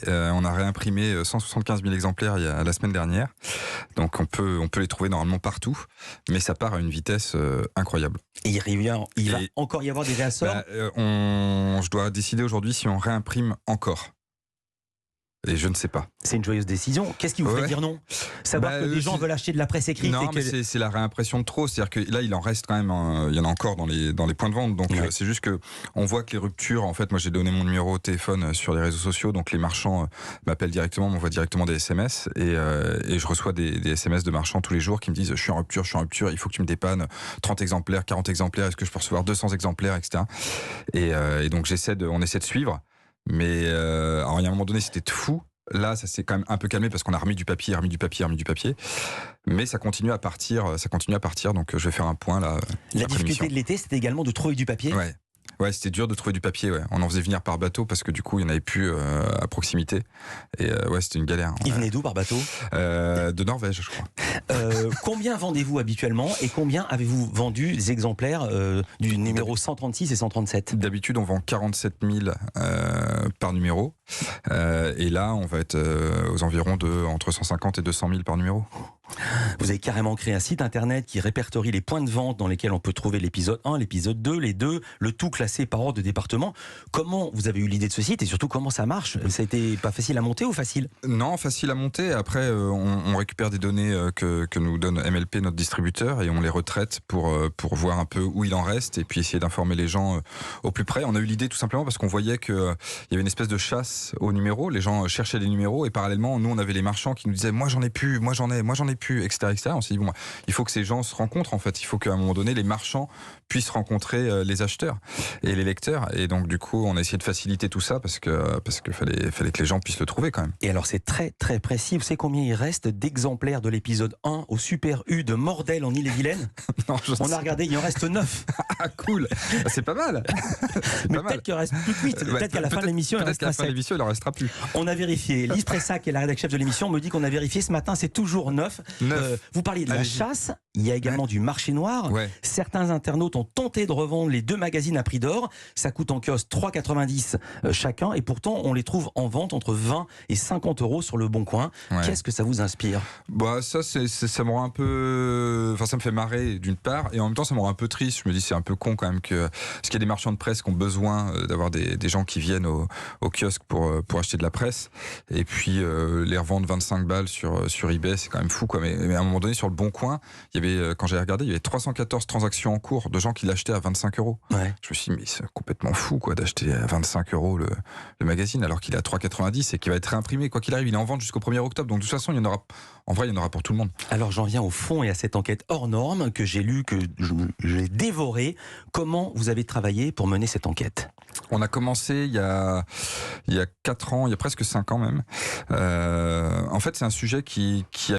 On a réimprimé 175 000 exemplaires la semaine dernière. Donc on peut les trouver normalement partout, mais ça part à une vitesse incroyable. Et il va encore y avoir des réassorts. Je dois décider aujourd'hui si on réimprime encore. Et je ne sais pas. C'est une joyeuse décision. Qu'est-ce qui vous fait dire non? Savoir que les gens veulent acheter de la presse écrite. Non, mais c'est la réimpression de trop. C'est-à-dire que là, il en reste quand même. Il y en a encore dans les points de vente. Donc c'est juste que on voit que les ruptures. En fait, moi, j'ai donné mon numéro de téléphone sur les réseaux sociaux. Donc les marchands m'appellent directement, m'envoient directement des SMS et je reçois des SMS de marchands tous les jours qui me disent je suis en rupture. Il faut que tu me dépannes 30 exemplaires, 40 exemplaires. Est-ce que je peux recevoir 200 exemplaires, etc. Et donc on essaie de suivre. Mais alors, il y a un moment donné, c'était fou. Là, ça s'est quand même un peu calmé parce qu'on a remis du papier. Mais ça continue à partir. Donc, je vais faire un point là. La difficulté de l'été, c'était également de trouver du papier. Ouais, c'était dur de trouver du papier. Ouais. On en faisait venir par bateau parce que du coup, il n'y en avait plus à proximité. Et c'était une galère. Il venait d'où par bateau? De Norvège, je crois. Combien vendez-vous habituellement et combien avez-vous vendu des exemplaires du numéro 136 et 137? D'habitude, on vend 47 000 par numéro. Et là, on va être aux environs de entre 150 et 200 000 par numéro. Vous avez carrément créé un site internet qui répertorie les points de vente dans lesquels on peut trouver l'épisode 1, l'épisode 2, les deux, le tout classé par ordre de département. Comment vous avez eu l'idée de ce site et surtout comment ça marche? Ça a été pas facile à monter ou facile? Non, facile à monter. Après, on récupère des données que nous donne MLP, notre distributeur, et on les retraite pour voir un peu où il en reste et puis essayer d'informer les gens au plus près. On a eu l'idée tout simplement parce qu'on voyait qu'il y avait une espèce de chasse aux numéros. Les gens cherchaient les numéros et parallèlement, nous, on avait les marchands qui nous disaient moi j'en ai plus, etc. On s'est dit il faut que ces gens se rencontrent en fait. Il faut qu'à un moment donné, les marchands puissent rencontrer les acheteurs et les lecteurs. Et donc du coup, on a essayé de faciliter tout ça parce que fallait que les gens puissent le trouver quand même. Et alors c'est très très précis. Vous savez combien il reste d'exemplaires de l'épisode 1 au Super U de Mordel en Ille-et-Vilaine? On a regardé, il en reste 9. Ah cool, c'est pas mal. Mais peut-être qu'il en reste plus que 8. Peut-être qu'à la fin de l'émission, il il en restera plus. On a vérifié. Lise Pressac, qui est la rédactrice chef de l'émission, me dit qu'on a vérifié ce matin, c'est toujours 9. Vous parliez de la chasse, il y a également du marché noir. Certains internautes ont tenté de revendre les deux magazines à prix d'or. Ça coûte en kiosque 3,90 chacun et pourtant on les trouve en vente entre 20 et 50 euros sur le Bon Coin. Qu'est-ce que ça vous inspire? Ça me rend un peu... Enfin, ça me fait marrer d'une part et en même temps ça me rend un peu triste. Je me dis c'est un peu con quand même parce qu'il y a des marchands de presse qui ont besoin d'avoir des gens qui viennent au kiosque pour acheter de la presse et puis les revendre 25 balles sur eBay, c'est quand même fou quoi. Mais à un moment donné sur le Bon Coin, quand j'ai regardé, il y avait 314 transactions en cours de gens qui l'achetaient à 25 euros. Je me suis dit mais c'est complètement fou quoi d'acheter à 25 euros le magazine alors qu'il est à 3,90 et qu'il va être réimprimé quoi qu'il arrive. Il est en vente jusqu'au 1er octobre donc de toute façon il y en aura pour tout le monde. Alors j'en viens au fond et à cette enquête hors norme que j'ai lue, que j'ai dévorée. Comment vous avez travaillé pour mener cette enquête? On a commencé il y a 4 ans, il y a presque 5 ans même. En fait c'est un sujet qui a